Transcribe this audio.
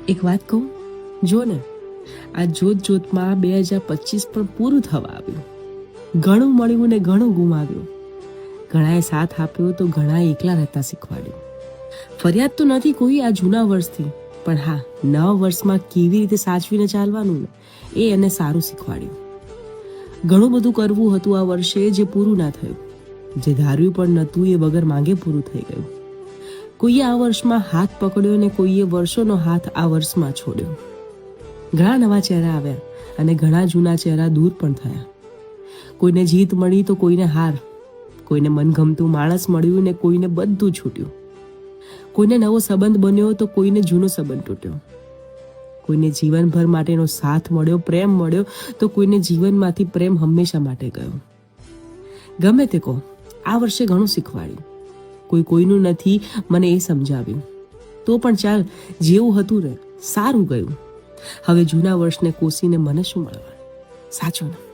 એક વાત કહું, જો ને આ જોતમાં 2025 પણ પૂરું થવા આવ્યું. ઘણું મળ્યું ને ઘણું ગુમાવ્યું. ઘણાએ સાથ આપ્યો તો ઘણાએ એકલા રહેતા શીખવાડ્યું. ફરિયાદ તો નથી કોઈ આ જૂના વર્ષથી, પણ હા, નવા વર્ષમાં કેવી રીતે સાચવીને ચાલવાનું ને એ એને સારું શીખવાડ્યું. ઘણું બધું કરવું હતું આ વર્ષે જે પૂરું ના થયું. જે ધાર્યું પણ નહોતું એ વગર માંગે પૂરું થઈ ગયું. કોઈએ આ વર્ષમાં હાથ પકડ્યો ને કોઈએ વર્ષોનો હાથ આ વર્ષમાં છોડ્યો. ઘણા નવા ચહેરા આવ્યા અને ઘણા જૂના ચહેરા દૂર પણ થયા. કોઈને જીત મળી તો કોઈને હાર, કોઈને મનગમતું માણસ મળ્યું ને કોઈને બધું છૂટ્યું. કોઈને નવો સંબંધ બન્યો તો કોઈને જૂનો સંબંધ તૂટ્યો. કોઈને જીવનભર માટેનો સાથ મળ્યો, પ્રેમ મળ્યો તો કોઈને જીવનમાંથી પ્રેમ હંમેશા માટે ગયો. ગમે તે કહો, આ વર્ષે ઘણું શીખવાડ્યું. કોઈ કોઈનું નથી મને એ સમજાવ્યું. તો પણ ચાલ, જેવું હતું ને સારું ગયું. હવે જૂના વર્ષને કોસીને મને શું મળવાનું? સાચું ને?